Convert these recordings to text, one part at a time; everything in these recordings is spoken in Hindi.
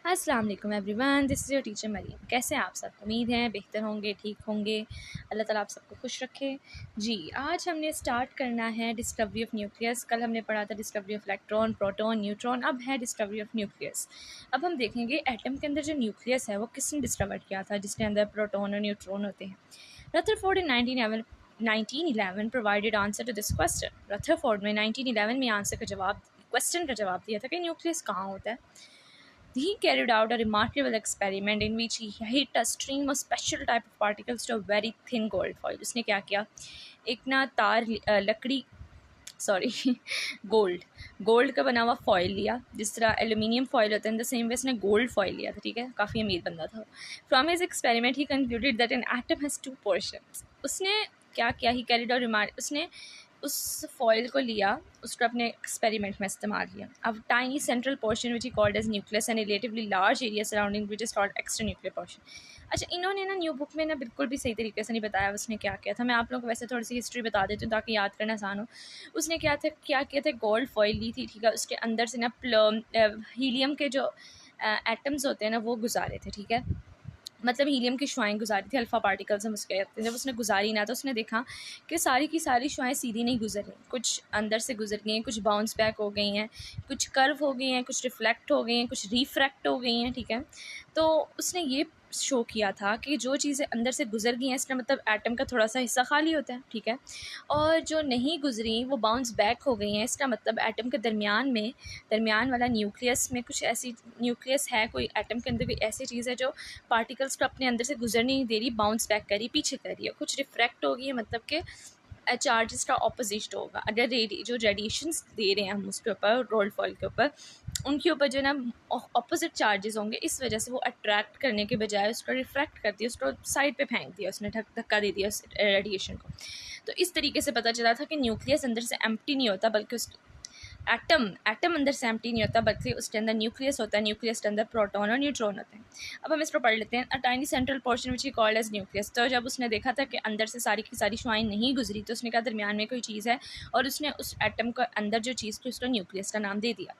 अस्सलाम वालेकुम everyone, this is your teacher Maryam. कैसे हैं आप सब? उम्मीद है बेहतर होंगे, ठीक होंगे। अल्लाह ताला आप सबको खुश रखे। जी, आज हमने स्टार्ट करना है डिस्कवरी ऑफ न्यूक्लियस। कल हमने पढ़ा था discovery of electron, proton, neutron. अब है डिस्कवरी ऑफ न्यूक्लियस। अब हम देखेंगे एटम के अंदर जो न्यूक्लियस है वो किसने डिस्कवर किया था, जिसके अंदर प्रोटॉन और न्यूट्रॉन होते हैं। Rutherford in 1911 provided answer to this question. Rutherford में 1911 में क्वेश्चन का जवाब दिया था कि न्यूक्लियस कहाँ होता है। He carried out a remarkable experiment in which he hit a stream of special type of particles to a very thin gold foil. उसने क्या किया, एक ना लकड़ी गोल्ड का बना हुआ फॉइल लिया, जिस तरह एल्यूमिनियम फॉइल होता है, इन द सेम वे इसने गोल्ड फॉइल लिया था। ठीक है, काफ़ी अमीर बंदा था। From his experiment he concluded that an atom has two portions. उसने क्या किया, ही कैरिड आउट रिमार्क, उसने उस फॉइल को लिया, उसको अपने एक्सपेरिमेंट में इस्तेमाल किया। अब tiny central portion which he called as nucleus and relatively large area surrounding which is called extra nuclear portion. अच्छा, इन्होंने ना न्यू बुक में ना बिल्कुल भी सही तरीके से नहीं बताया उसने क्या किया था। मैं आप लोगों को वैसे थोड़ी सी हिस्ट्री बता देती हूँ ताकि याद करना आसान हो। उसने क्या किया था, गोल्ड फॉइल ली थी। ठीक है, उसके अंदर से ना हीलियम के जो एटम्स होते हैं ना वो गुजारे थे। ठीक है, मतलब हीलियम की शुआएँ गुजारी थी, अल्फ़ा पार्टिकल्स हम उसके कहते हैं। जब उसने गुजारी ना तो उसने देखा कि सारी की सारी शुआएँ सीधी नहीं गुजर रही, कुछ अंदर से गुजर गई हैं, कुछ बाउंस बैक हो गई हैं, कुछ कर्व हो गई हैं, कुछ रिफ्लेक्ट हो गई हैं, कुछ रिफ्रैक्ट हो गई हैं। ठीक है, तो उसने ये शो किया था कि जो चीज़ें अंदर से गुजर गई हैं इसका मतलब एटम का थोड़ा सा हिस्सा खाली होता है। ठीक है, और जो नहीं गुजरी वो बाउंस बैक हो गई हैं, इसका मतलब एटम के दरमियान वाला न्यूक्लियस में कुछ ऐसी न्यूक्लियस है, कोई एटम के अंदर कोई ऐसी चीज़ है जो पार्टिकल्स को अपने अंदर से गुजरने नहीं दे रही, बाउंस बैक कर रही, पीछे कर रही है। कुछ रिफ्रैक्ट हो गई है, मतलब कि चार्जेस का ऑपोजिट होगा। अगर जो रेडिएशंस दे रहे हैं हम उसके ऊपर, रोल्ड फॉइल के ऊपर, उनके ऊपर जो ना ऑपोजिट चार्जेस होंगे, इस वजह से वो अट्रैक्ट करने के बजाय उसको रिफ्रैक्ट कर दिया, उसको साइड पे फेंक दिया, उसने धक्का दे दिया उस रेडिएशन को। तो इस तरीके से पता चला था कि न्यूक्लियस अंदर से एम्प्टी नहीं होता, बल्कि उस एटम अंदर से एम्प्टी नहीं होता, बल्कि उसके अंदर न्यूक्लियस होता है। न्यूक्लियस के अंदर प्रोटॉन और न्यूट्रॉन होते हैं। अब हम इसको पढ़ लेते हैं। A tiny central portion which he called as nucleus. तो जब उसने देखा था कि अंदर से सारी की सारी शुआएं नहीं गुजरी, तो उसने कहा दरमियान में कोई चीज़ है, और उसने उस एटम को अंदर जो चीज़ थी उसको न्यूक्लियस का नाम दे दिया।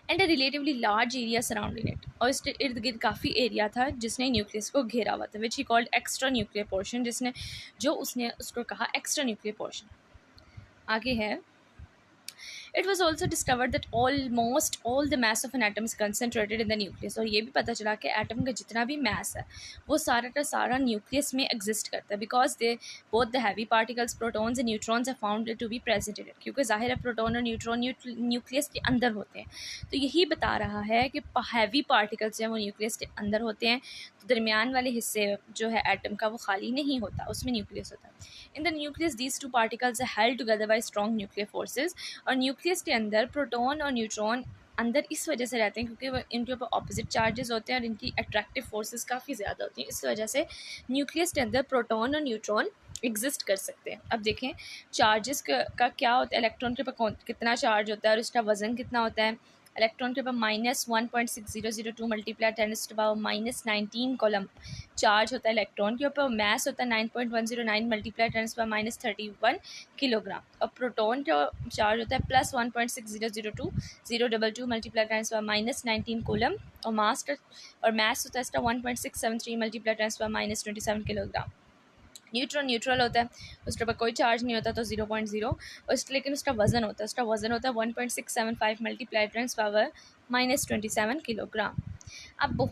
And a relatively large area surrounding it, और इसके इर्द गिर्द काफ़ी एरिया था जिसने न्यूक्लियस को घेरा हुआ था, which he called extra nuclear portion, उसने उसको कहा एक्स्ट्रा न्यूक्लियर पोर्शन। आगे है, It was also discovered that almost all the mass of an atom is concentrated in the nucleus। और ये भी पता चला कि एटम का जितना भी मास है वो सारा का सारा न्यूक्लियस में एग्जिस्ट करता है, because they both the heavy particles protons and neutrons are found to be present in it. क्योंकि जाहिर है प्रोटॉन और न्यूट्रॉन न्यूक्लियस के अंदर होते हैं, तो यही बता रहा है कि हैवी पार्टिकल्स जो हैं वो न्यूक्लियस के अंदर होते हैं। तो दरमियान वाले हिस्से जो है एटम का वो खाली नहीं होता, उसमें न्यूक्लियस होता है। In the nucleus these two particles are held together by strong nuclear forces. और न्यूक्लियस के अंदर प्रोटॉन और न्यूट्रॉन अंदर इस वजह से रहते हैं क्योंकि वो इनके ऊपर ऑपोजिट चार्जेस होते हैं और इनकी अट्रैक्टिव फोर्सेस काफ़ी ज़्यादा होती हैं। इस वजह से न्यूक्लियस के अंदर प्रोटॉन और न्यूट्रॉन एग्जिस्ट कर सकते हैं। अब देखें चार्जेस का क्या होता है, इलेक्ट्रॉन के ऊपर कितना चार्ज होता है और उसका वजन कितना होता है। इलेक्ट्रॉन के ऊपर -1.6002 मल्टीप्लाई 10⁻⁻19 कॉलम चार्ज होता है इलेक्ट्रॉन के ऊपर। मैस होता है 9.109 मल्टीप्लाई 10⁻31 किलोग्राम। और प्रोटॉन का चार्ज होता है +1.6002 मल्टीप्लाई 10⁻19 कूलम। और मैस होता है इसका 1.673 मल्टीप्लाई 10⁻27 किलोग्राम। न्यूट्रल होता है, उसके ऊपर कोई चार्ज नहीं होता, तो 0.0। और लेकिन उसका वजन होता है 1.675 मल्टीप्लाई 10⁻27 किलोग्राम। अब